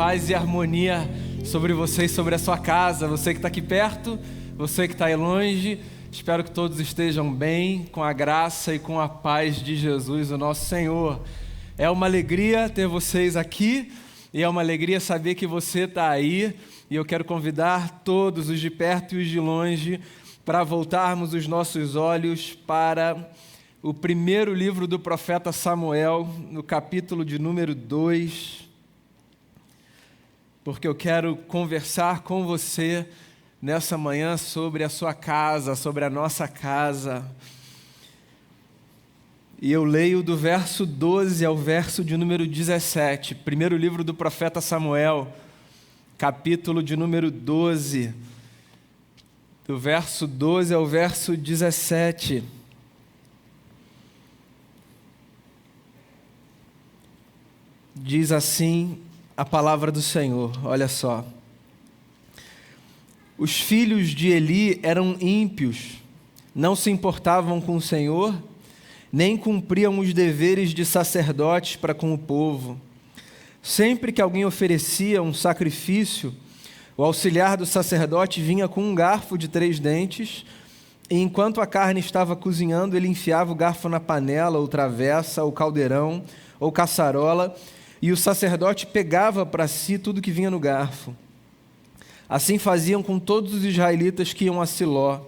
paz e harmonia sobre você e sobre a sua casa. Você que está aqui perto, você que está aí longe. Espero que todos estejam bem, com a graça e com a paz de Jesus, o nosso Senhor. É uma alegria ter vocês aqui e é uma alegria saber que você está aí. E eu quero convidar todos, os de perto e os de longe, para voltarmos os nossos olhos para o primeiro livro do profeta Samuel, no capítulo de número 2, porque eu quero conversar com você nessa manhã sobre a sua casa, sobre a nossa casa. E eu leio do verso 12 ao verso de número 17, primeiro livro do profeta Samuel, capítulo de número 12, do verso 12 ao verso 17. Diz assim a palavra do Senhor, olha só. Os filhos de Eli eram ímpios, não se importavam com o Senhor, nem cumpriam os deveres de sacerdotes para com o povo. Sempre que alguém oferecia um sacrifício, o auxiliar do sacerdote vinha com um garfo de 3 dentes, e enquanto a carne estava cozinhando, ele enfiava o garfo na panela, ou travessa, ou caldeirão, ou caçarola, e o sacerdote pegava para si tudo que vinha no garfo. Assim faziam com todos os israelitas que iam a Siló.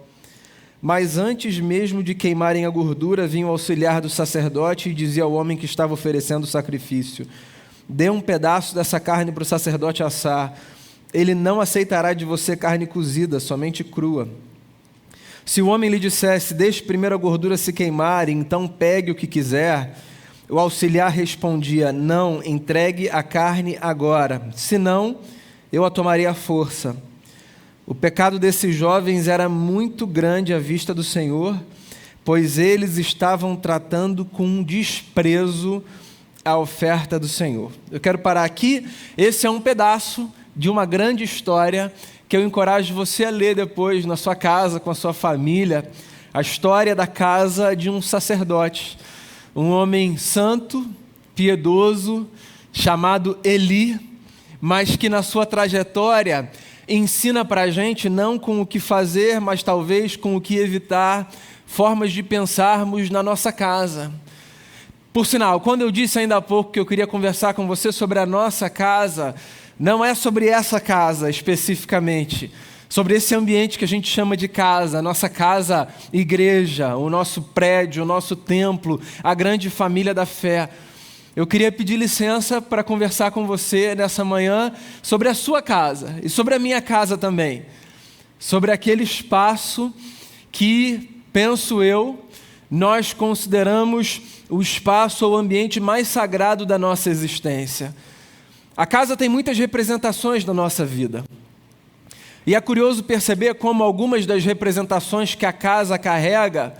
Mas antes mesmo de queimarem a gordura, vinha o auxiliar do sacerdote e dizia ao homem que estava oferecendo o sacrifício: dê um pedaço dessa carne para o sacerdote assar. Ele não aceitará de você carne cozida, somente crua. Se o homem lhe dissesse: deixe primeiro a gordura se queimar, e então pegue o que quiser, o auxiliar respondia: não, entregue a carne agora, senão eu a tomaria à força. O pecado desses jovens era muito grande à vista do Senhor, pois eles estavam tratando com desprezo a oferta do Senhor. Eu quero parar aqui. Esse é um pedaço de uma grande história que eu encorajo você a ler depois na sua casa, com a sua família. A história da casa de um sacerdote, um homem santo, piedoso, chamado Eli, mas que na sua trajetória ensina para a gente não com o que fazer, mas talvez com o que evitar, formas de pensarmos na nossa casa. Por sinal, quando eu disse ainda há pouco que eu queria conversar com você sobre a nossa casa, não é sobre essa casa especificamente, sobre esse ambiente que a gente chama de casa, a nossa casa igreja, o nosso prédio, o nosso templo, a grande família da fé. Eu queria pedir licença para conversar com você nessa manhã sobre a sua casa e sobre a minha casa também, sobre aquele espaço que, penso eu, nós consideramos o espaço ou o ambiente mais sagrado da nossa existência. A casa tem muitas representações da nossa vida. E é curioso perceber como algumas das representações que a casa carrega,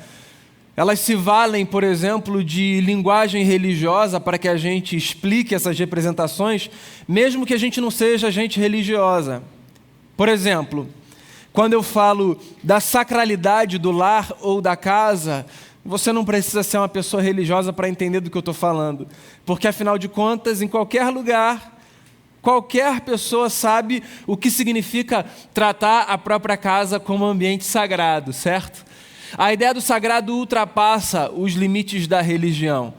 elas se valem, por exemplo, de linguagem religiosa para que a gente explique essas representações, mesmo que a gente não seja gente religiosa. Por exemplo, quando eu falo da sacralidade do lar ou da casa, você não precisa ser uma pessoa religiosa para entender do que eu estou falando, porque afinal de contas, em qualquer lugar, qualquer pessoa sabe o que significa tratar a própria casa como um ambiente sagrado, certo? A ideia do sagrado ultrapassa os limites da religião.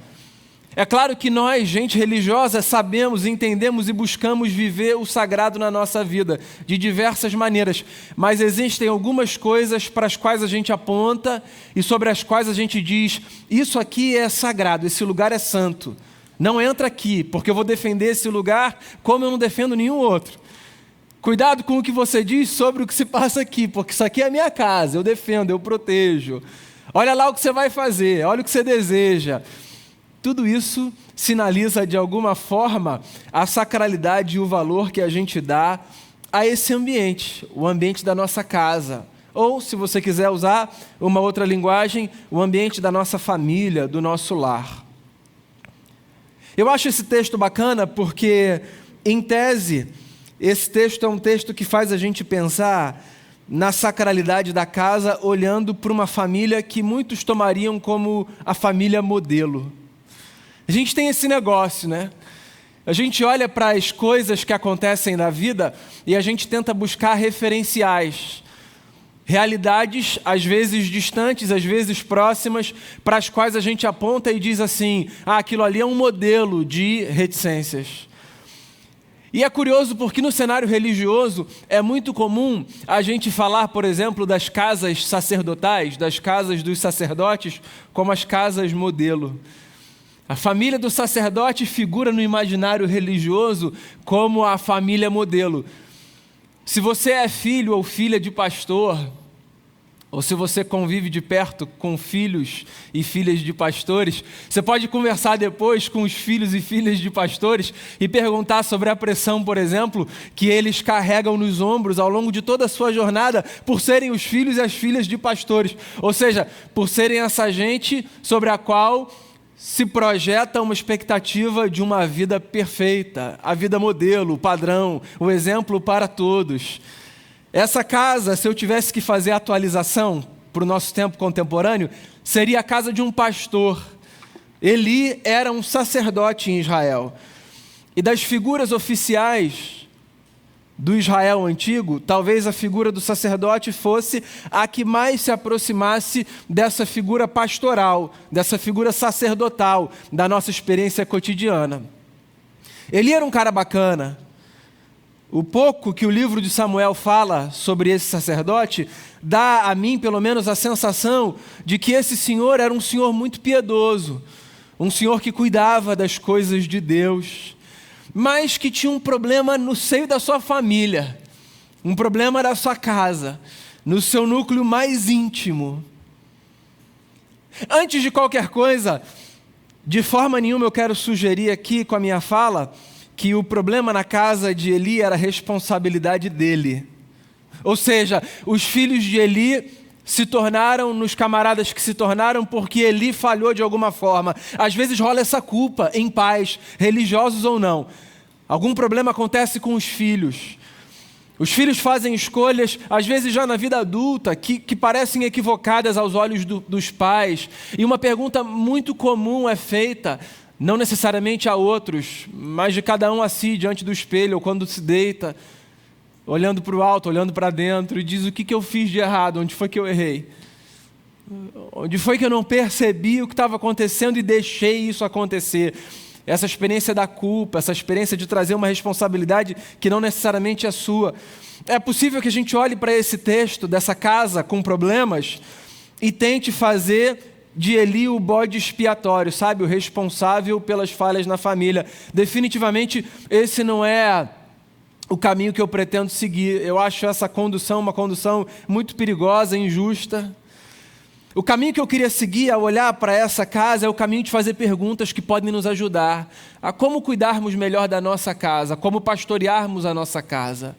É claro que nós, gente religiosa, sabemos, entendemos e buscamos viver o sagrado na nossa vida, de diversas maneiras, mas existem algumas coisas para as quais a gente aponta e sobre as quais a gente diz: isso aqui é sagrado, esse lugar é santo. Não entra aqui, porque eu vou defender esse lugar como eu não defendo nenhum outro. Cuidado com o que você diz sobre o que se passa aqui, porque isso aqui é a minha casa, eu defendo, eu protejo. Olha lá o que você vai fazer, olha o que você deseja. Tudo isso sinaliza de alguma forma a sacralidade e o valor que a gente dá a esse ambiente, o ambiente da nossa casa. Ou, se você quiser usar uma outra linguagem, o ambiente da nossa família, do nosso lar. Eu acho esse texto bacana porque, em tese, esse texto é um texto que faz a gente pensar na sacralidade da casa, olhando para uma família que muitos tomariam como a família modelo. A gente tem esse negócio, né? A gente olha para as coisas que acontecem na vida e a gente tenta buscar referenciais. Realidades, às vezes distantes, às vezes próximas, para as quais a gente aponta e diz assim: aquilo ali é um modelo de reticências. E é curioso porque no cenário religioso é muito comum a gente falar, por exemplo, das casas sacerdotais, das casas dos sacerdotes, como as casas modelo. A família do sacerdote figura no imaginário religioso como a família modelo. Se você é filho ou filha de pastor, ou se você convive de perto com filhos e filhas de pastores, você pode conversar depois com os filhos e filhas de pastores e perguntar sobre a pressão, por exemplo, que eles carregam nos ombros ao longo de toda a sua jornada por serem os filhos e as filhas de pastores. Ou seja, por serem essa gente sobre a qual se projeta uma expectativa de uma vida perfeita, a vida modelo, o padrão, o exemplo para todos. Essa casa, se eu tivesse que fazer a atualização para o nosso tempo contemporâneo, seria a casa de um pastor. Eli era um sacerdote em Israel. E das figuras oficiais do Israel antigo, talvez a figura do sacerdote fosse a que mais se aproximasse dessa figura pastoral, dessa figura sacerdotal, da nossa experiência cotidiana. Eli era um cara bacana. O pouco que o livro de Samuel fala sobre esse sacerdote dá a mim, pelo menos, a sensação de que esse senhor era um senhor muito piedoso, um senhor que cuidava das coisas de Deus, mas que tinha um problema no seio da sua família, um problema da sua casa, no seu núcleo mais íntimo. Antes de qualquer coisa, de forma nenhuma eu quero sugerir aqui com a minha fala que o problema na casa de Eli era a responsabilidade dele. Ou seja, os filhos de Eli se tornaram nos camaradas que se tornaram porque Eli falhou de alguma forma. Às vezes rola essa culpa em pais, religiosos ou não. Algum problema acontece com os filhos. Os filhos fazem escolhas, às vezes já na vida adulta, que parecem equivocadas aos olhos dos pais. E uma pergunta muito comum é feita: não necessariamente a outros, mas de cada um a si, diante do espelho, ou quando se deita, olhando para o alto, olhando para dentro, e diz: o que eu fiz de errado? Onde foi que eu errei? Onde foi que eu não percebi o que estava acontecendo e deixei isso acontecer? Essa experiência da culpa, essa experiência de trazer uma responsabilidade que não necessariamente é sua. É possível que a gente olhe para esse texto dessa casa com problemas e tente fazer de Eli o bode expiatório, sabe? O responsável pelas falhas na família. Definitivamente esse não é o caminho que eu pretendo seguir. Eu acho essa condução uma condução muito perigosa, injusta. O caminho que eu queria seguir ao olhar para essa casa é o caminho de fazer perguntas que podem nos ajudar a como cuidarmos melhor da nossa casa, como pastorearmos a nossa casa.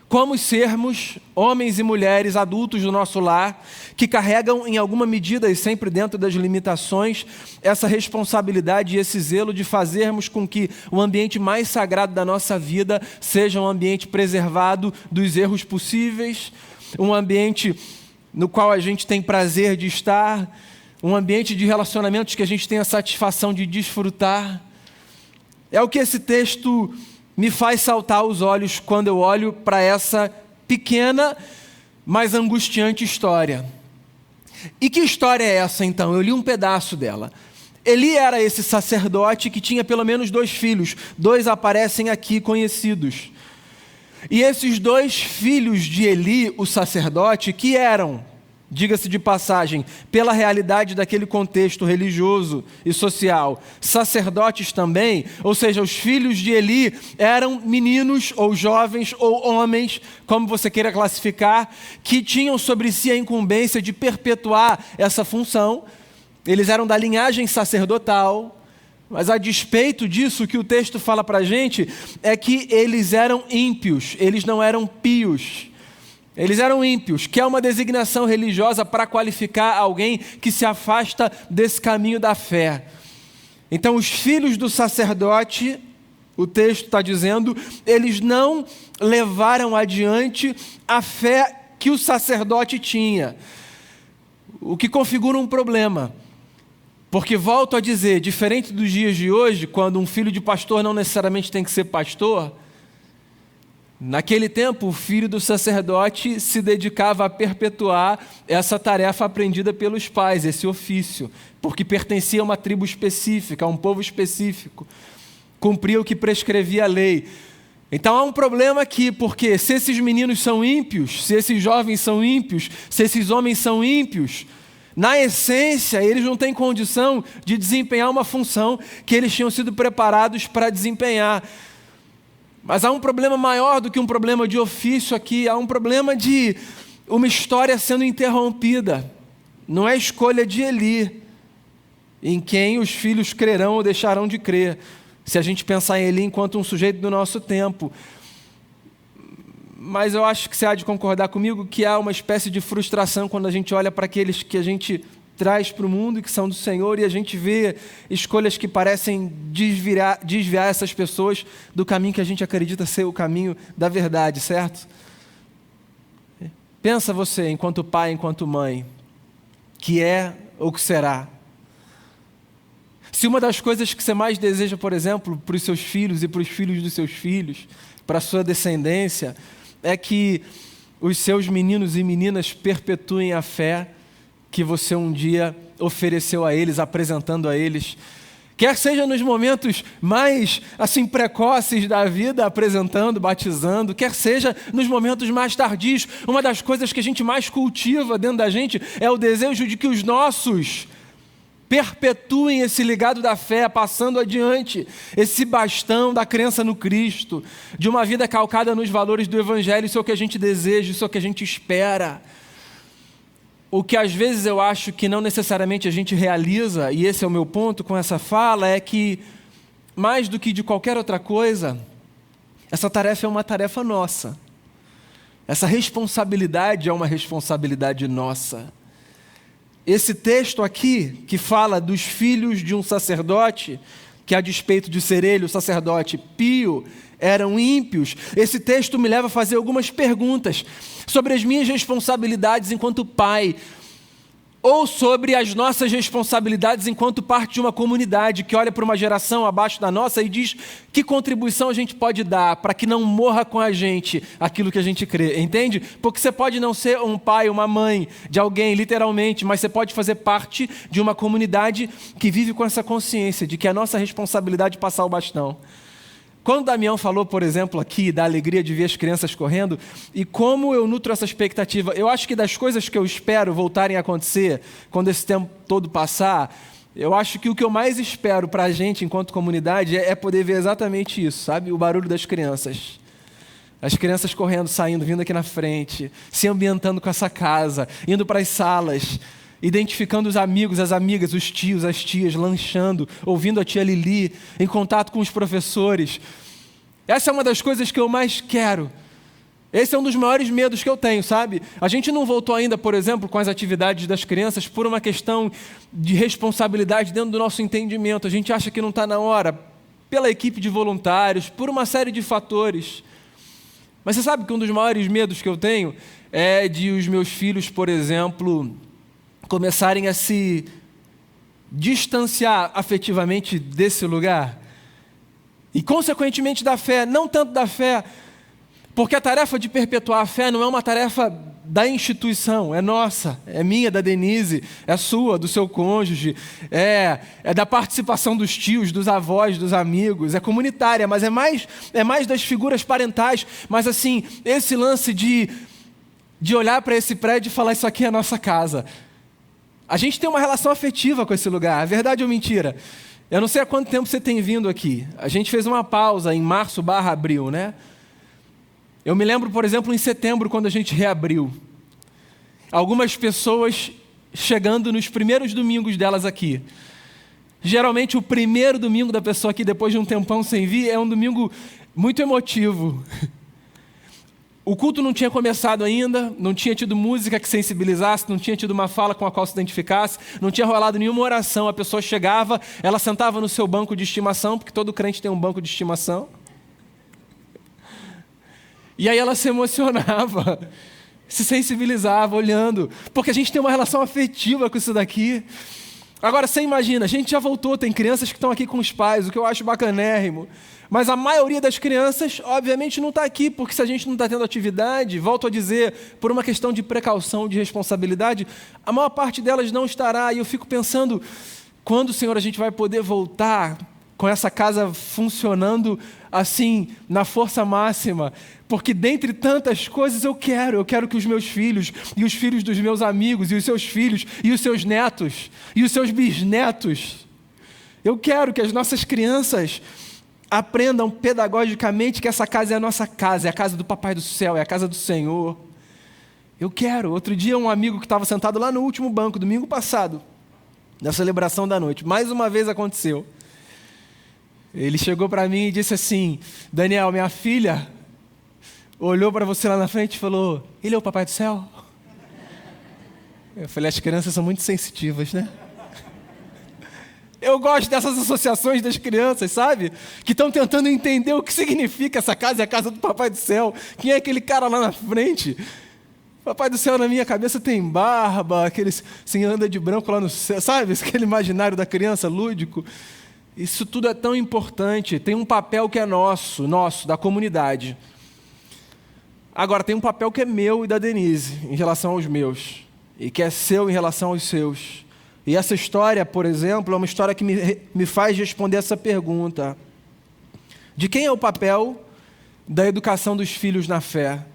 Como sermos homens e mulheres adultos do nosso lar, que carregam em alguma medida e sempre dentro das limitações, essa responsabilidade e esse zelo de fazermos com que o ambiente mais sagrado da nossa vida seja um ambiente preservado dos erros possíveis, um ambiente no qual a gente tem prazer de estar, um ambiente de relacionamentos que a gente tem a satisfação de desfrutar. É o que esse texto me faz saltar os olhos quando eu olho para essa pequena, mas angustiante história. E que história é essa, então? Eu li um pedaço dela. Eli era esse sacerdote que tinha pelo menos 2 filhos. 2 aparecem aqui conhecidos. E esses 2 filhos de Eli, o sacerdote, que eram, diga-se de passagem, pela realidade daquele contexto religioso e social, sacerdotes também, ou seja, os filhos de Eli eram meninos ou jovens ou homens, como você queira classificar, que tinham sobre si a incumbência de perpetuar essa função. Eles eram da linhagem sacerdotal, mas a despeito disso, o que o texto fala para a gente é que eles eram ímpios, eles não eram pios. Eles eram ímpios, que é uma designação religiosa para qualificar alguém que se afasta desse caminho da fé. Então, os filhos do sacerdote, o texto está dizendo, eles não levaram adiante a fé que o sacerdote tinha, o que configura um problema. Porque, volto a dizer, diferente dos dias de hoje, quando um filho de pastor não necessariamente tem que ser pastor, naquele tempo o filho do sacerdote se dedicava a perpetuar essa tarefa aprendida pelos pais, esse ofício, porque pertencia a uma tribo específica, a um povo específico, cumpria o que prescrevia a lei. Então há um problema aqui, porque se esses meninos são ímpios, se esses jovens são ímpios, se esses homens são ímpios, na essência, eles não têm condição de desempenhar uma função que eles tinham sido preparados para desempenhar. Mas há um problema maior do que um problema de ofício aqui, há um problema de uma história sendo interrompida. Não é escolha de Eli, em quem os filhos crerão ou deixarão de crer, se a gente pensar em Eli enquanto um sujeito do nosso tempo. Mas eu acho que você há de concordar comigo que há uma espécie de frustração quando a gente olha para aqueles que a gente traz para o mundo e que são do Senhor, e a gente vê escolhas que parecem desviar essas pessoas do caminho que a gente acredita ser o caminho da verdade, certo? Pensa você, enquanto pai, enquanto mãe, que é ou que será. Se uma das coisas que você mais deseja, por exemplo, para os seus filhos e para os filhos dos seus filhos, para a sua descendência, é que os seus meninos e meninas perpetuem a fé que você um dia ofereceu a eles, apresentando a eles, quer seja nos momentos mais assim precoces da vida, apresentando, batizando, quer seja nos momentos mais tardios. Uma das coisas que a gente mais cultiva dentro da gente é o desejo de que os nossos perpetuem esse legado da fé, passando adiante esse bastão da crença no Cristo, de uma vida calcada nos valores do Evangelho. Isso é o que a gente deseja, isso é o que a gente espera. O que às vezes eu acho que não necessariamente a gente realiza, e esse é o meu ponto com essa fala, é que, mais do que de qualquer outra coisa, essa tarefa é uma tarefa nossa. Essa responsabilidade é uma responsabilidade nossa. Esse texto aqui, que fala dos filhos de um sacerdote, que a despeito de ser ele, o sacerdote pio, eram ímpios, esse texto me leva a fazer algumas perguntas sobre as minhas responsabilidades enquanto pai, ou sobre as nossas responsabilidades enquanto parte de uma comunidade que olha para uma geração abaixo da nossa e diz que contribuição a gente pode dar para que não morra com a gente aquilo que a gente crê, entende? Porque você pode não ser um pai, uma mãe de alguém, literalmente, mas você pode fazer parte de uma comunidade que vive com essa consciência de que é a nossa responsabilidade passar o bastão. Quando Damião falou, por exemplo, aqui da alegria de ver as crianças correndo, e como eu nutro essa expectativa, eu acho que das coisas que eu espero voltarem a acontecer, quando esse tempo todo passar, eu acho que o que eu mais espero para a gente, enquanto comunidade, é poder ver exatamente isso, sabe? O barulho das crianças. As crianças correndo, saindo, vindo aqui na frente, se ambientando com essa casa, indo para as salas, identificando os amigos, as amigas, os tios, as tias, lanchando, ouvindo a tia Lili, em contato com os professores. Essa é uma das coisas que eu mais quero. Esse é um dos maiores medos que eu tenho, sabe? A gente não voltou ainda, por exemplo, com as atividades das crianças por uma questão de responsabilidade dentro do nosso entendimento. A gente acha que não está na hora, pela equipe de voluntários, por uma série de fatores. Mas você sabe que um dos maiores medos que eu tenho é de os meus filhos, por exemplo, começarem a se distanciar afetivamente desse lugar e, consequentemente, da fé, não tanto da fé, porque a tarefa de perpetuar a fé não é uma tarefa da instituição, é nossa, é minha, da Denise, é sua, do seu cônjuge, é da participação dos tios, dos avós, dos amigos, é comunitária, mas é mais das figuras parentais. Mas assim, esse lance de olhar para esse prédio e falar: isso aqui é a nossa casa. A gente tem uma relação afetiva com esse lugar, é verdade ou mentira? Eu não sei há quanto tempo você tem vindo aqui. A gente fez uma pausa em março/abril, né? Eu me lembro, por exemplo, em setembro, quando a gente reabriu. Algumas pessoas chegando nos primeiros domingos delas aqui. Geralmente o primeiro domingo da pessoa aqui, depois de um tempão sem vir, é um domingo muito emotivo. O culto não tinha começado ainda, não tinha tido música que sensibilizasse, não tinha tido uma fala com a qual se identificasse, não tinha rolado nenhuma oração. A pessoa chegava, ela sentava no seu banco de estimação, porque todo crente tem um banco de estimação. E aí ela se emocionava, se sensibilizava olhando, porque a gente tem uma relação afetiva com isso daqui. Agora, você imagina, a gente já voltou, tem crianças que estão aqui com os pais, o que eu acho bacanérrimo. Mas a maioria das crianças, obviamente, não está aqui, porque se a gente não está tendo atividade, volto a dizer, por uma questão de precaução, de responsabilidade, a maior parte delas não estará. E eu fico pensando, quando, Senhor, a gente vai poder voltar com essa casa funcionando assim, na força máxima? Porque dentre tantas coisas eu quero que os meus filhos, e os filhos dos meus amigos, e os seus filhos, e os seus netos, e os seus bisnetos, eu quero que as nossas crianças aprendam pedagogicamente que essa casa é a nossa casa, é a casa do Papai do Céu, é a casa do Senhor. Eu quero. Outro dia um amigo que estava sentado lá no último banco, domingo passado, na celebração da noite, mais uma vez aconteceu. Ele chegou para mim e disse assim: Daniel, minha filha olhou para você lá na frente e falou: ele é o Papai do Céu? Eu falei: as crianças são muito sensitivas, né? Eu gosto dessas associações das crianças, sabe? Que estão tentando entender o que significa essa casa é a casa do Papai do Céu. Quem é aquele cara lá na frente? Papai do Céu na minha cabeça tem barba, aqueles assim, anda de branco lá no céu, sabe? Aquele imaginário da criança lúdico. Isso tudo é tão importante. Tem um papel que é nosso, da comunidade. Agora, tem um papel que é meu e da Denise, em relação aos meus. E que é seu em relação aos seus. E essa história, por exemplo, é uma história que me faz responder essa pergunta. De quem é o papel da educação dos filhos na fé?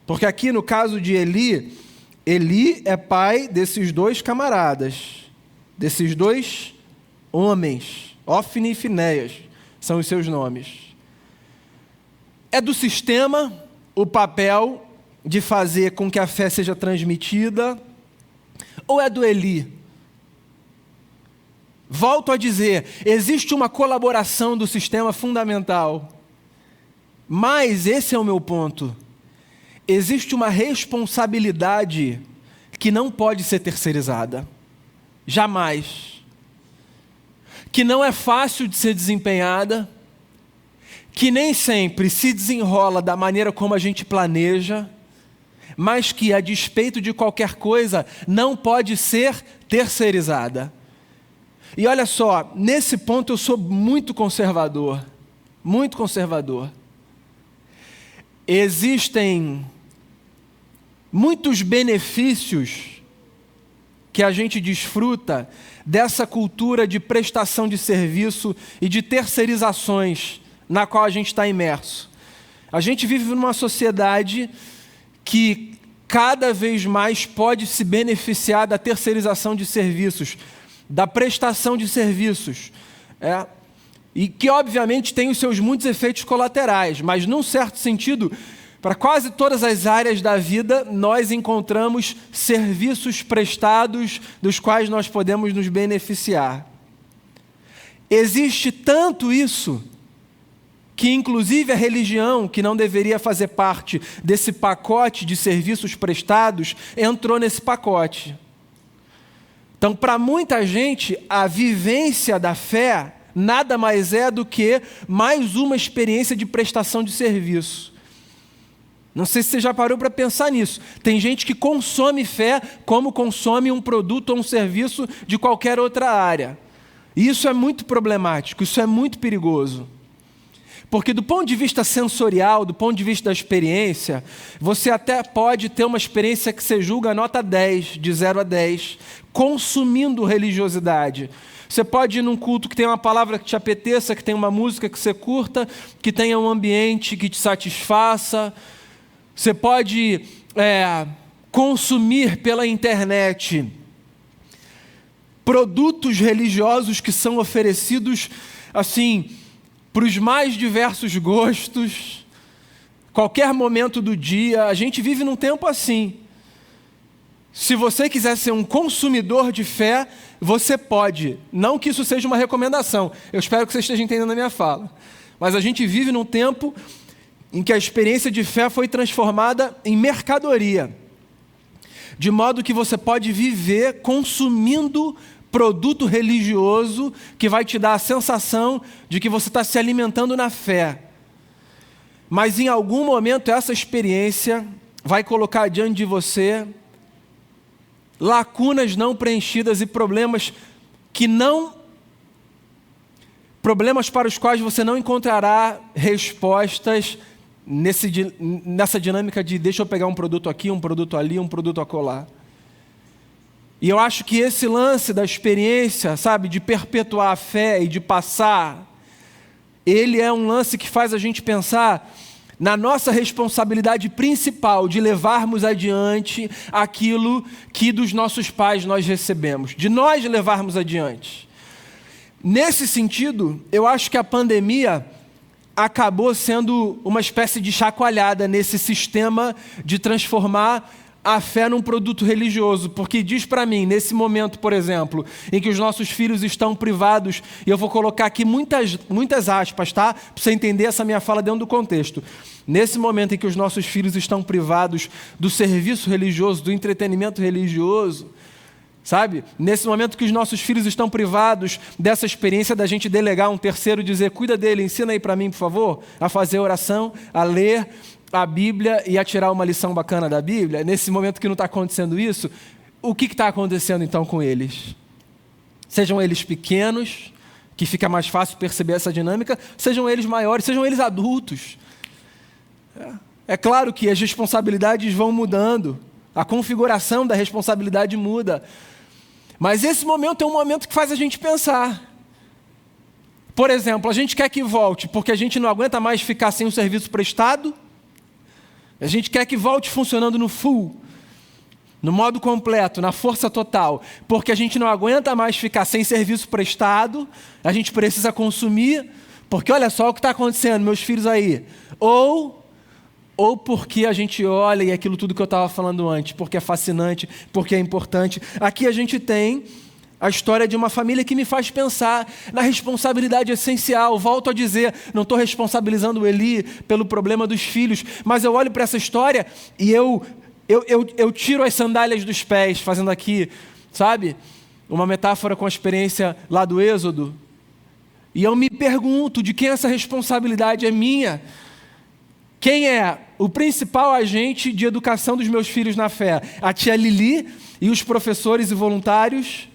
Porque aqui no caso de Eli, Eli é pai desses dois camaradas, desses dois homens, Ofni e Finéias, são os seus nomes. É do sistema o papel de fazer com que a fé seja transmitida, ou é do Eli? Volto a dizer, existe uma colaboração do sistema fundamental, mas esse é o meu ponto. Existe uma responsabilidade que não pode ser terceirizada, jamais, que não é fácil de ser desempenhada, que nem sempre se desenrola da maneira como a gente planeja, mas que, a despeito de qualquer coisa, não pode ser terceirizada. E olha só, nesse ponto eu sou muito conservador, muito conservador. Existem muitos benefícios que a gente desfruta dessa cultura de prestação de serviço e de terceirizações na qual a gente está imerso. A gente vive numa sociedade que cada vez mais pode se beneficiar da terceirização de serviços, da prestação de serviços, e que obviamente tem os seus muitos efeitos colaterais, mas num certo sentido, para quase todas as áreas da vida, nós encontramos serviços prestados dos quais nós podemos nos beneficiar. Existe tanto isso, que inclusive a religião, que não deveria fazer parte desse pacote de serviços prestados, entrou nesse pacote. Então, para muita gente, a vivência da fé nada mais é do que mais uma experiência de prestação de serviço. Não sei se você já parou para pensar nisso. Tem gente que consome fé como consome um produto ou um serviço de qualquer outra área. E isso é muito problemático, isso é muito perigoso. Porque do ponto de vista sensorial, do ponto de vista da experiência, você até pode ter uma experiência que você julga nota 10, de 0 a 10, consumindo religiosidade. Você pode ir num culto que tem uma palavra que te apeteça, que tem uma música que você curta, que tenha um ambiente que te satisfaça. Você pode consumir pela internet produtos religiosos que são oferecidos assim, para os mais diversos gostos, qualquer momento do dia. A gente vive num tempo assim. Se você quiser ser um consumidor de fé, você pode. Não que isso seja uma recomendação. Eu espero que você esteja entendendo a minha fala. Mas a gente vive num tempo em que a experiência de fé foi transformada em mercadoria. De modo que você pode viver consumindo produto religioso que vai te dar a sensação de que você está se alimentando na fé. Mas em algum momento essa experiência vai colocar diante de você lacunas não preenchidas e problemas para os quais você não encontrará respostas nessa dinâmica de deixa eu pegar um produto aqui, um produto ali, um produto acolá. E eu acho que esse lance da experiência, sabe, de perpetuar a fé e de passar, ele é um lance que faz a gente pensar na nossa responsabilidade principal de levarmos adiante aquilo que dos nossos pais nós recebemos, de nós levarmos adiante. Nesse sentido, eu acho que a pandemia acabou sendo uma espécie de chacoalhada nesse sistema de transformar a fé num produto religioso, porque diz para mim, nesse momento, por exemplo, em que os nossos filhos estão privados, e eu vou colocar aqui muitas aspas, tá? Para você entender essa minha fala dentro do contexto. Nesse momento em que os nossos filhos estão privados do serviço religioso, do entretenimento religioso, sabe? Nesse momento que os nossos filhos estão privados dessa experiência da gente delegar um terceiro e dizer, cuida dele, ensina aí para mim, por favor, a fazer oração, a ler a Bíblia e a tirar uma lição bacana da Bíblia, nesse momento que não está acontecendo isso, o que está acontecendo então com eles? Sejam eles pequenos, que fica mais fácil perceber essa dinâmica, sejam eles maiores, sejam eles adultos. É claro que as responsabilidades vão mudando, a configuração da responsabilidade muda, mas esse momento é um momento que faz a gente pensar. Por exemplo, a gente quer que volte porque a gente não aguenta mais ficar sem o serviço prestado. A gente quer que volte funcionando no full, no modo completo, na força total, porque a gente não aguenta mais ficar sem serviço prestado, a gente precisa consumir, porque olha só o que está acontecendo, meus filhos aí. Ou porque a gente olha, e aquilo tudo que eu estava falando antes, porque é fascinante, porque é importante. Aqui a gente tem a história de uma família que me faz pensar na responsabilidade essencial. Volto a dizer, não estou responsabilizando o Eli pelo problema dos filhos, mas eu olho para essa história e eu tiro as sandálias dos pés, fazendo aqui, sabe, uma metáfora com a experiência lá do Êxodo. E eu me pergunto, de quem essa responsabilidade é minha? Quem é o principal agente de educação dos meus filhos na fé? A tia Lili e os professores e voluntários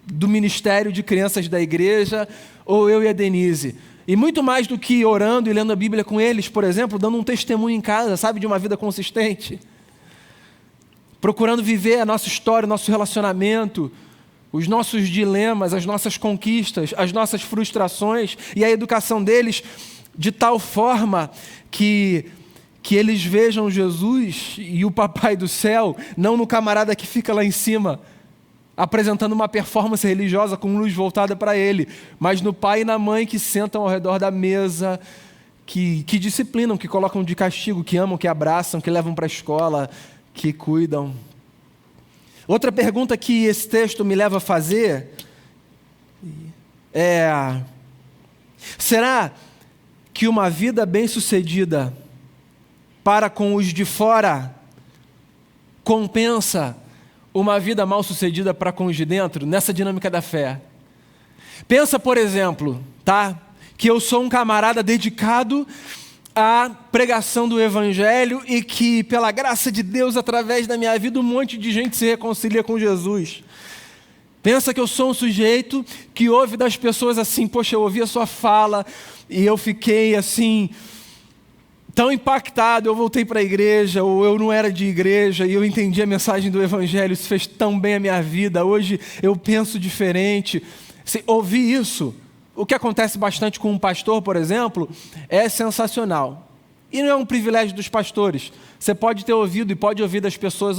do Ministério de Crianças da Igreja, ou eu e a Denise? E muito mais do que orando e lendo a Bíblia com eles, por exemplo, dando um testemunho em casa, sabe, de uma vida consistente. Procurando viver a nossa história, o nosso relacionamento, os nossos dilemas, as nossas conquistas, as nossas frustrações e a educação deles de tal forma que eles vejam Jesus e o Papai do Céu, não no camarada que fica lá em cima, apresentando uma performance religiosa com luz voltada para ele, mas no pai e na mãe que sentam ao redor da mesa, que disciplinam, que colocam de castigo, que amam, que abraçam, que levam para a escola, que cuidam. Outra pergunta que esse texto me leva a fazer é: será que uma vida bem-sucedida para com os de fora compensa uma vida mal-sucedida para com os de dentro, nessa dinâmica da fé? Pensa, por exemplo, tá? Que eu sou um camarada dedicado à pregação do Evangelho e que, pela graça de Deus, através da minha vida, um monte de gente se reconcilia com Jesus. Pensa que eu sou um sujeito que ouve das pessoas assim, poxa, eu ouvi a sua fala e eu fiquei assim tão impactado, eu voltei para a igreja, ou eu não era de igreja, e eu entendi a mensagem do Evangelho, isso fez tão bem a minha vida, hoje eu penso diferente. Ouvir isso, o que acontece bastante com um pastor, por exemplo, é sensacional. E não é um privilégio dos pastores. Você pode ter ouvido e pode ouvir das pessoas,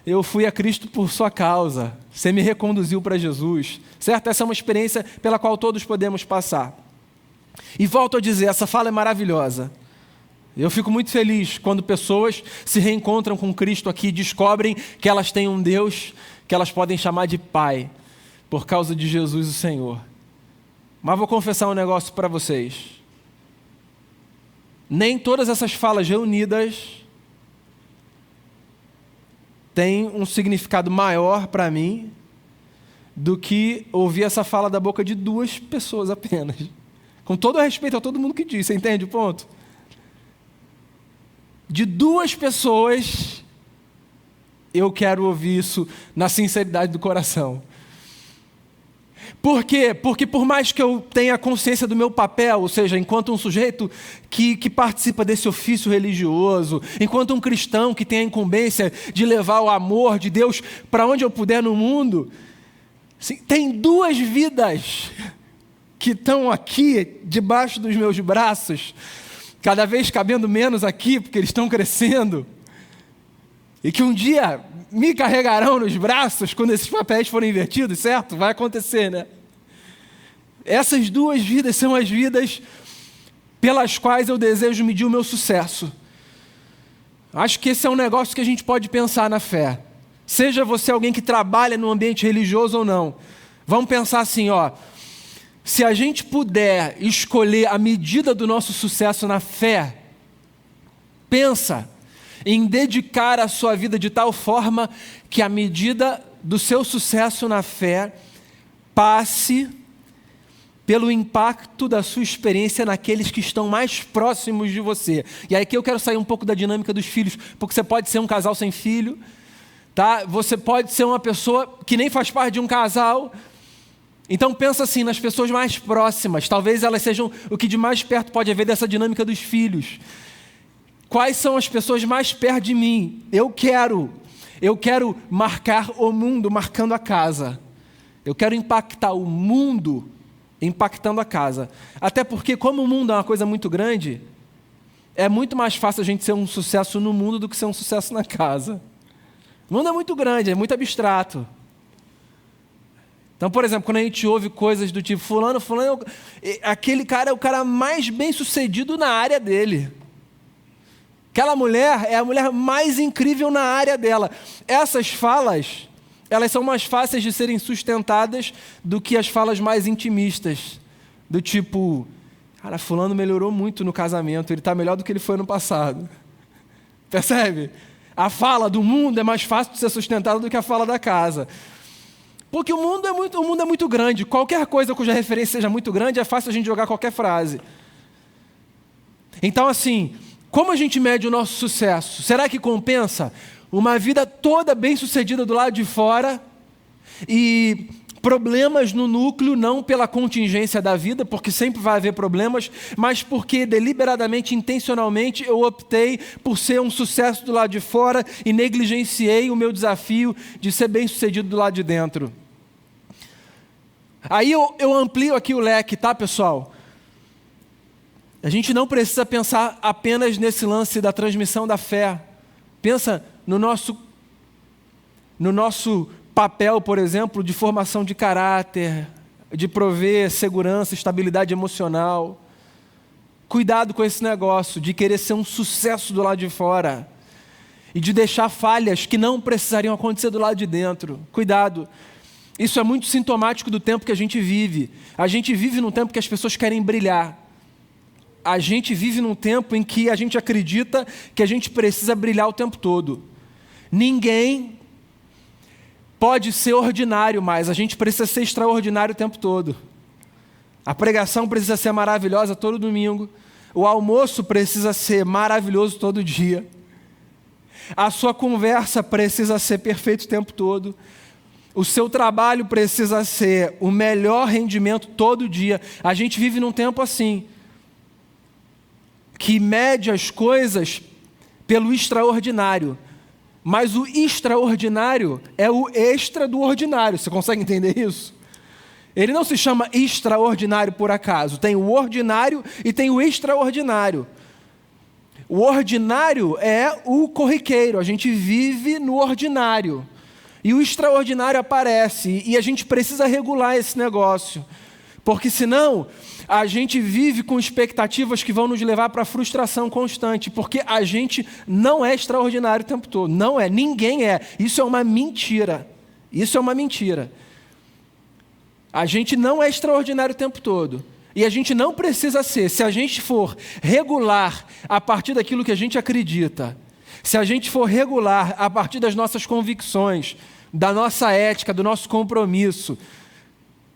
eu fui a Cristo por sua causa, você me reconduziu para Jesus, certo? Essa é uma experiência pela qual todos podemos passar. E volto a dizer, essa fala é maravilhosa. Eu fico muito feliz quando pessoas se reencontram com Cristo aqui e descobrem que elas têm um Deus que elas podem chamar de Pai, por causa de Jesus o Senhor. Mas vou confessar um negócio para vocês. Nem todas essas falas reunidas têm um significado maior para mim do que ouvir essa fala da boca de duas pessoas apenas. Com todo o respeito a todo mundo que diz, você entende o ponto? De duas pessoas eu quero ouvir isso na sinceridade do coração. Por quê? Porque por mais que eu tenha consciência do meu papel, ou seja, enquanto um sujeito que participa desse ofício religioso, enquanto um cristão que tem a incumbência de levar o amor de Deus para onde eu puder no mundo, sim, tem duas vidas que estão aqui debaixo dos meus braços, cada vez cabendo menos aqui, porque eles estão crescendo, e que um dia me carregarão nos braços quando esses papéis forem invertidos, certo? Vai acontecer, né? Essas duas vidas são as vidas pelas quais eu desejo medir o meu sucesso. Acho que esse é um negócio que a gente pode pensar na fé. Seja você alguém que trabalha no ambiente religioso ou não. Vamos pensar assim, ó. Se a gente puder escolher a medida do nosso sucesso na fé, pensa em dedicar a sua vida de tal forma que a medida do seu sucesso na fé passe pelo impacto da sua experiência naqueles que estão mais próximos de você. E aí aqui eu quero sair um pouco da dinâmica dos filhos, porque você pode ser um casal sem filho, tá? Você pode ser uma pessoa que nem faz parte de um casal. Então pensa assim, nas pessoas mais próximas, talvez elas sejam o que de mais perto pode haver dessa dinâmica dos filhos. Quais são as pessoas mais perto de mim? Eu quero marcar o mundo marcando a casa. Eu quero impactar o mundo impactando a casa. Até porque, como o mundo é uma coisa muito grande, é muito mais fácil a gente ser um sucesso no mundo do que ser um sucesso na casa. O mundo é muito grande, é muito abstrato. Então, por exemplo, quando a gente ouve coisas do tipo, fulano, aquele cara é o cara mais bem sucedido na área dele. Aquela mulher é a mulher mais incrível na área dela. Essas falas, elas são mais fáceis de serem sustentadas do que as falas mais intimistas. Do tipo, cara, fulano melhorou muito no casamento, ele está melhor do que ele foi no passado. Percebe? A fala do mundo é mais fácil de ser sustentada do que a fala da casa. Porque o mundo é muito grande. Qualquer coisa cuja referência seja muito grande, é fácil a gente jogar qualquer frase. Então, assim, como a gente mede o nosso sucesso? Será que compensa uma vida toda bem-sucedida do lado de fora e problemas no núcleo, não pela contingência da vida, porque sempre vai haver problemas, mas porque deliberadamente, intencionalmente, eu optei por ser um sucesso do lado de fora e negligenciei o meu desafio de ser bem-sucedido do lado de dentro? Aí eu amplio aqui o leque, tá, pessoal? A gente não precisa pensar apenas nesse lance da transmissão da fé. Pensa no nosso papel, por exemplo, de formação de caráter, de prover segurança, estabilidade emocional. Cuidado com esse negócio de querer ser um sucesso do lado de fora e de deixar falhas que não precisariam acontecer do lado de dentro. Cuidado. Isso é muito sintomático do tempo que a gente vive. A gente vive num tempo que as pessoas querem brilhar. A gente vive num tempo em que a gente acredita que a gente precisa brilhar o tempo todo. Ninguém pode ser ordinário mais, a gente precisa ser extraordinário o tempo todo. A pregação precisa ser maravilhosa todo domingo, o almoço precisa ser maravilhoso todo dia, a sua conversa precisa ser perfeita o tempo todo, o seu trabalho precisa ser o melhor rendimento todo dia. A gente vive num tempo assim, que mede as coisas pelo extraordinário. Mas o extraordinário é o extra do ordinário. Você consegue entender isso? Ele não se chama extraordinário por acaso. Tem o ordinário e tem o extraordinário. O ordinário é o corriqueiro. A gente vive no ordinário. E o extraordinário aparece. E a gente precisa regular esse negócio. Porque senão a gente vive com expectativas que vão nos levar para a frustração constante, porque a gente não é extraordinário o tempo todo, não é, ninguém é, isso é uma mentira, isso é uma mentira. A gente não é extraordinário o tempo todo, e a gente não precisa ser, se a gente for regular a partir daquilo que a gente acredita, se a gente for regular a partir das nossas convicções, da nossa ética, do nosso compromisso,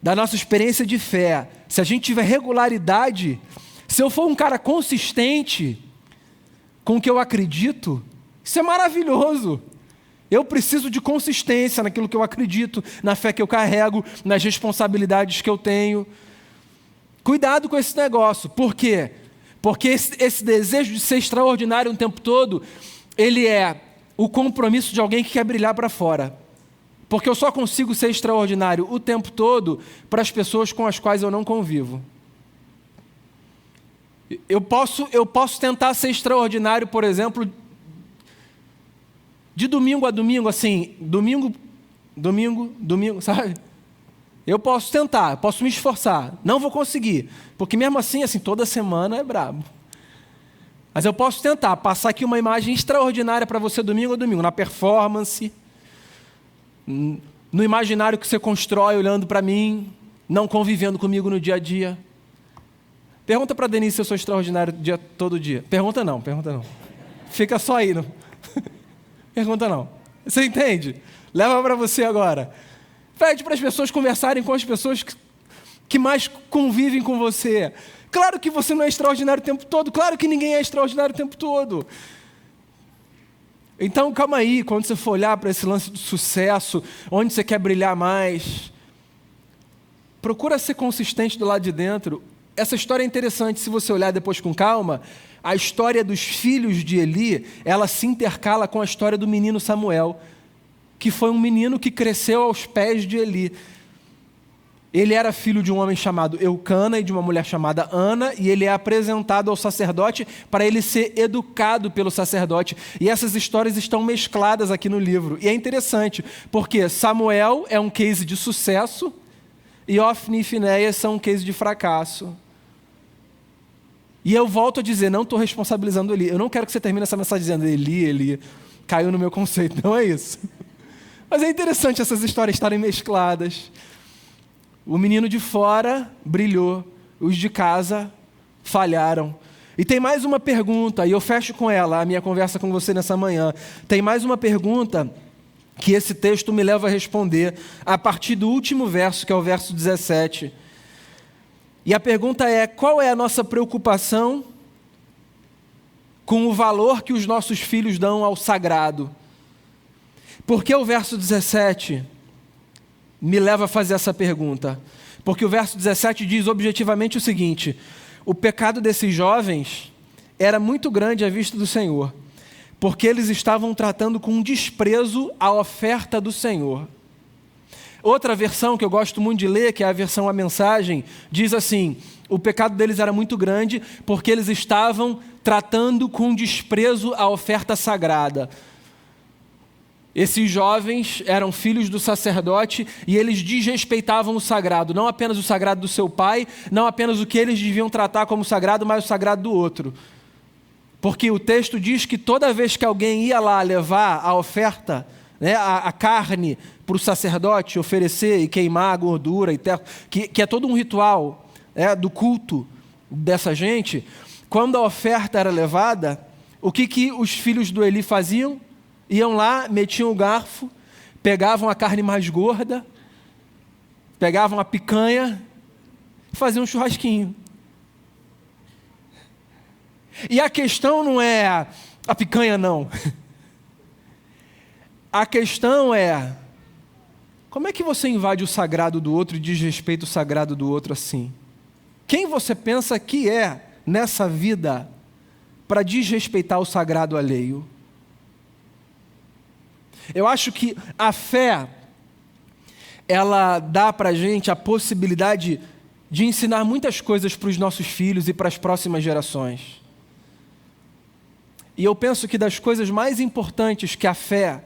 da nossa experiência de fé, se a gente tiver regularidade, se eu for um cara consistente com o que eu acredito, isso é maravilhoso. Eu preciso de consistência naquilo que eu acredito, na fé que eu carrego, nas responsabilidades que eu tenho. Cuidado com esse negócio. Por quê? Porque esse desejo de ser extraordinário o tempo todo, ele é o compromisso de alguém que quer brilhar para fora. Porque eu só consigo ser extraordinário o tempo todo para as pessoas com as quais eu não convivo. Eu posso tentar ser extraordinário, por exemplo, de domingo a domingo, assim, domingo, sabe? Eu posso tentar, posso me esforçar, não vou conseguir, porque mesmo assim, toda semana é brabo. Mas eu posso tentar passar aqui uma imagem extraordinária para você domingo a domingo, na performance, no imaginário que você constrói olhando para mim, não convivendo comigo no dia a dia. Pergunta para a Denise se eu sou extraordinário todo dia. Pergunta não. Fica só aí. Não. Pergunta não. Você entende? Leva para você agora. Pede para as pessoas conversarem com as pessoas que mais convivem com você. Claro que você não é extraordinário o tempo todo. Claro que ninguém é extraordinário o tempo todo. Então, calma aí. Quando você for olhar para esse lance do sucesso, onde você quer brilhar mais, procura ser consistente do lado de dentro. Essa história é interessante. Se você olhar depois com calma, a história dos filhos de Eli, ela se intercala com a história do menino Samuel, que foi um menino que cresceu aos pés de Eli. Ele era filho de um homem chamado Eucana e de uma mulher chamada Ana, e ele é apresentado ao sacerdote para ele ser educado pelo sacerdote. E essas histórias estão mescladas aqui no livro. E é interessante, porque Samuel é um case de sucesso e Ofni e Finéias são um case de fracasso. E eu volto a dizer, não estou responsabilizando Eli. Eu não quero que você termine essa mensagem dizendo Eli, caiu no meu conceito. Não é isso. Mas é interessante essas histórias estarem mescladas. O menino de fora brilhou, os de casa falharam. E tem mais uma pergunta, e eu fecho com ela, a minha conversa com você nessa manhã. Tem mais uma pergunta que esse texto me leva a responder, a partir do último verso, que é o verso 17. E a pergunta é: qual é a nossa preocupação com o valor que os nossos filhos dão ao sagrado? Porque o verso 17 me leva a fazer essa pergunta? Porque o verso 17 diz objetivamente o seguinte: o pecado desses jovens era muito grande à vista do Senhor, porque eles estavam tratando com desprezo a oferta do Senhor. Outra versão que eu gosto muito de ler, que é a versão A Mensagem, diz assim: o pecado deles era muito grande porque eles estavam tratando com desprezo a oferta sagrada. Esses jovens eram filhos do sacerdote e eles desrespeitavam o sagrado, não apenas o sagrado do seu pai, não apenas o que eles deviam tratar como sagrado, mas o sagrado do outro. Porque o texto diz que toda vez que alguém ia lá levar a oferta, a carne para o sacerdote oferecer e queimar a gordura, que é todo um ritual do culto dessa gente, quando a oferta era levada, o que os filhos do Eli faziam? Iam lá, metiam o garfo, pegavam a carne mais gorda, pegavam a picanha e faziam um churrasquinho. E a questão não é a picanha, não. A questão é: como é que você invade o sagrado do outro e desrespeita o sagrado do outro assim? Quem você pensa que é nessa vida para desrespeitar o sagrado alheio? Eu acho que a fé, ela dá para a gente a possibilidade de ensinar muitas coisas para os nossos filhos e para as próximas gerações. E eu penso que das coisas mais importantes que a fé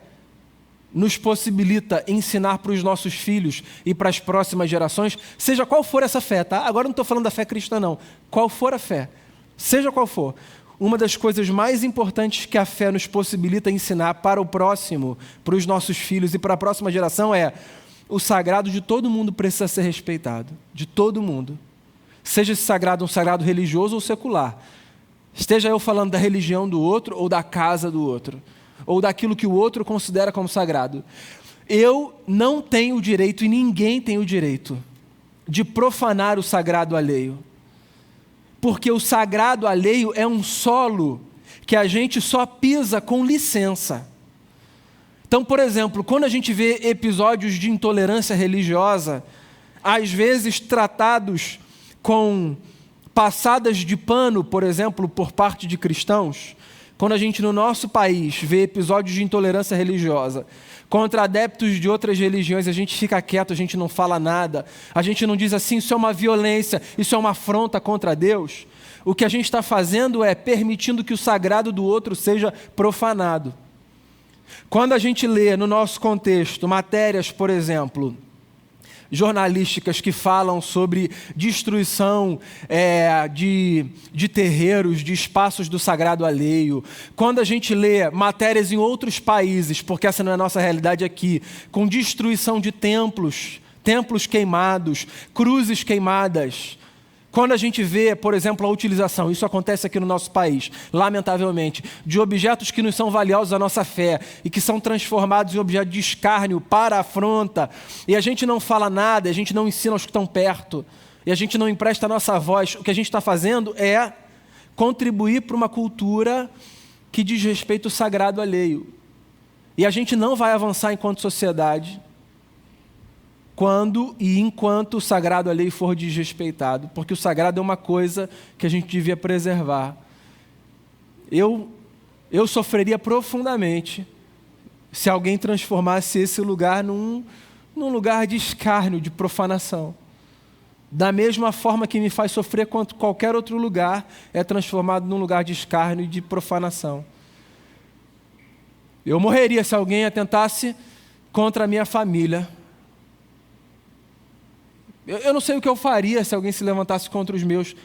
nos possibilita ensinar para os nossos filhos e para as próximas gerações, seja qual for essa fé, tá? Agora não estou falando da fé cristã, não. Qual for a fé, seja qual for, uma das coisas mais importantes que a fé nos possibilita ensinar para o próximo, para os nossos filhos e para a próxima geração é: o sagrado de todo mundo precisa ser respeitado. De todo mundo. Seja esse sagrado um sagrado religioso ou secular. Esteja eu falando da religião do outro ou da casa do outro, ou daquilo que o outro considera como sagrado. Eu não tenho o direito, e ninguém tem o direito, de profanar o sagrado alheio. Porque o sagrado alheio é um solo que a gente só pisa com licença. Então, por exemplo, quando a gente vê episódios de intolerância religiosa, às vezes tratados com passadas de pano, por exemplo, por parte de cristãos, quando a gente no nosso país vê episódios de intolerância religiosa contra adeptos de outras religiões, a gente fica quieto, a gente não fala nada, a gente não diz assim, isso é uma violência, isso é uma afronta contra Deus. O que a gente está fazendo é permitindo que o sagrado do outro seja profanado. Quando a gente lê no nosso contexto matérias, por exemplo, jornalísticas que falam sobre destruição de terreiros, de espaços do sagrado alheio. Quando a gente lê matérias em outros países, porque essa não é a nossa realidade aqui, com destruição de templos, templos queimados, cruzes queimadas. Quando a gente vê, por exemplo, a utilização, isso acontece aqui no nosso país, lamentavelmente, de objetos que nos são valiosos à nossa fé e que são transformados em objeto de escárnio para afronta, e a gente não fala nada, a gente não ensina aos que estão perto, e a gente não empresta a nossa voz, o que a gente está fazendo é contribuir para uma cultura que diz respeito ao sagrado alheio. E a gente não vai avançar enquanto sociedade quando e enquanto o sagrado alheio for desrespeitado, porque o sagrado é uma coisa que a gente devia preservar. Eu sofreria profundamente se alguém transformasse esse lugar num lugar de escárnio, de profanação. Da mesma forma que me faz sofrer quanto qualquer outro lugar é transformado num lugar de escárnio e de profanação. Eu morreria se alguém atentasse contra a minha família. Eu não sei o que eu faria se alguém se levantasse contra os meus.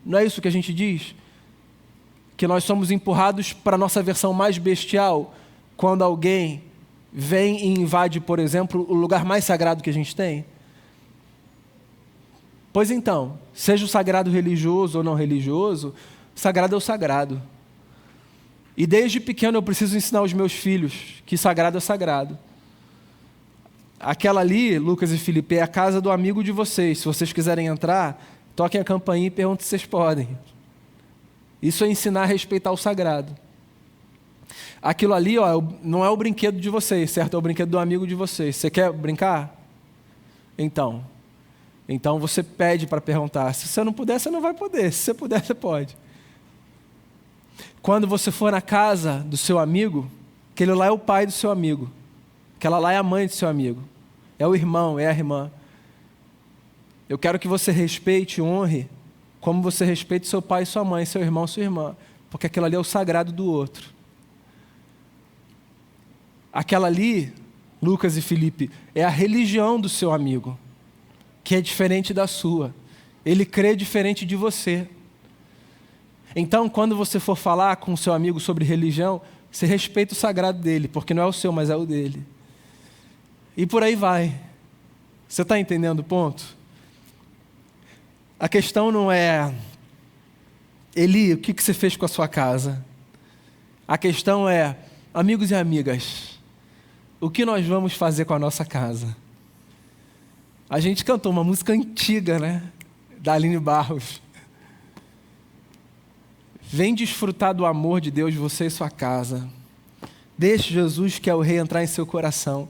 Não é isso que a gente diz? Que nós somos empurrados para a nossa versão mais bestial quando alguém vem e invade, por exemplo, o lugar mais sagrado que a gente tem? Pois então, seja o sagrado religioso ou não religioso, o sagrado é o sagrado. E desde pequeno eu preciso ensinar aos meus filhos que sagrado é sagrado. Aquela ali, Lucas e Felipe, é a casa do amigo de vocês. Se vocês quiserem entrar, toquem a campainha e perguntem se vocês podem. Isso é ensinar a respeitar o sagrado. Aquilo ali, não é o brinquedo de vocês, certo? É o brinquedo do amigo de vocês. Você quer brincar? Então você pede para perguntar. Se você não puder, você não vai poder. Se você puder, você pode. Quando você for na casa do seu amigo, aquele lá é o pai do seu amigo. Aquela lá é a mãe do seu amigo. É o irmão, é a irmã. Eu quero que você respeite e honre como você respeita seu pai e sua mãe, seu irmão e sua irmã. Porque aquilo ali é o sagrado do outro. Aquela ali, Lucas e Felipe, é a religião do seu amigo, que é diferente da sua. Ele crê diferente de você. Então, quando você for falar com o seu amigo sobre religião, você respeita o sagrado dele, porque não é o seu, mas é o dele. E por aí vai. Você está entendendo o ponto? A questão não é, Eli, o que você fez com a sua casa? A questão é, amigos e amigas, o que nós vamos fazer com a nossa casa? A gente cantou uma música antiga, né? Da Aline Barros. Vem desfrutar do amor de Deus, você e sua casa. Deixe Jesus, que é o Rei, entrar em seu coração.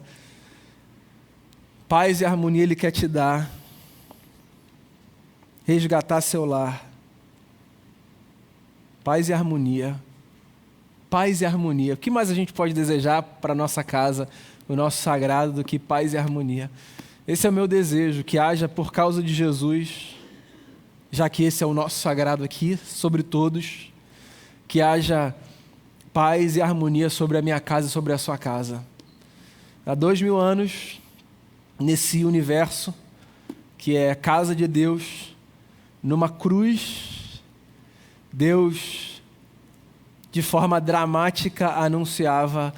Paz e harmonia Ele quer te dar. Resgatar seu lar. Paz e harmonia. Paz e harmonia. O que mais a gente pode desejar para a nossa casa, o nosso sagrado, do que paz e harmonia? Esse é o meu desejo, que haja por causa de Jesus, já que esse é o nosso sagrado aqui, sobre todos, que haja paz e harmonia sobre a minha casa e sobre a sua casa. Há 2000 anos, nesse universo, que é casa de Deus, numa cruz, Deus, de forma dramática, anunciava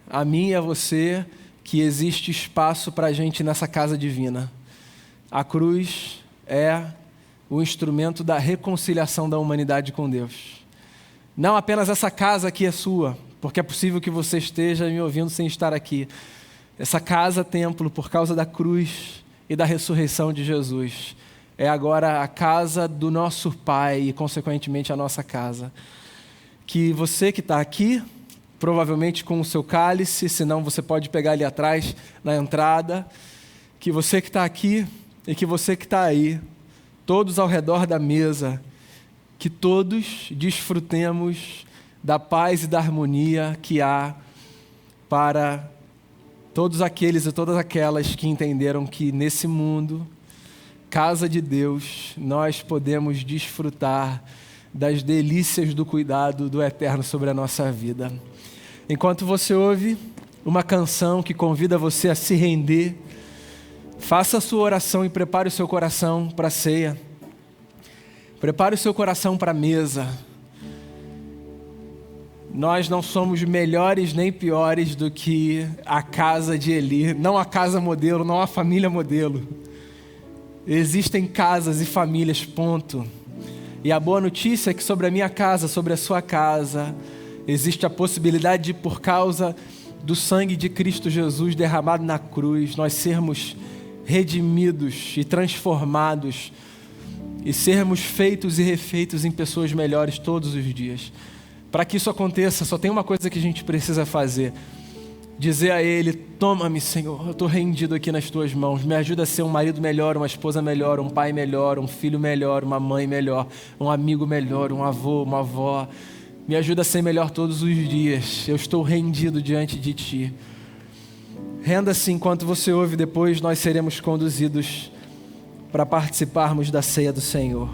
a mim e a você que existe espaço para a gente nessa casa divina. A cruz é o instrumento da reconciliação da humanidade com Deus. Não apenas essa casa aqui é sua, porque é possível que você esteja me ouvindo sem estar aqui. Essa casa, templo, por causa da cruz e da ressurreição de Jesus, é agora a casa do nosso Pai e, consequentemente, a nossa casa. Que você que está aqui provavelmente com o seu cálice, senão você pode pegar ali atrás, na entrada. Que você que está aqui e que você que está aí, todos ao redor da mesa, que todos desfrutemos da paz e da harmonia que há para todos aqueles e todas aquelas que entenderam que nesse mundo, casa de Deus, nós podemos desfrutar das delícias do cuidado do Eterno sobre a nossa vida. Enquanto você ouve uma canção que convida você a se render, faça a sua oração e prepare o seu coração para a ceia. Prepare o seu coração para a mesa. Nós não somos melhores nem piores do que a casa de Eli. Não a casa modelo, não a família modelo. Existem casas e famílias, ponto. E a boa notícia é que sobre a minha casa, sobre a sua casa, existe a possibilidade de, por causa do sangue de Cristo Jesus derramado na cruz, nós sermos redimidos e transformados e sermos feitos e refeitos em pessoas melhores todos os dias. Para que isso aconteça, só tem uma coisa que a gente precisa fazer: dizer a Ele: toma-me, Senhor, eu estou rendido aqui nas Tuas mãos, me ajuda a ser um marido melhor, uma esposa melhor, um pai melhor, um filho melhor, uma mãe melhor, um amigo melhor, um avô, uma avó. Me ajuda a ser melhor todos os dias, eu estou rendido diante de Ti. Renda-se enquanto você ouve, depois nós seremos conduzidos para participarmos da ceia do Senhor.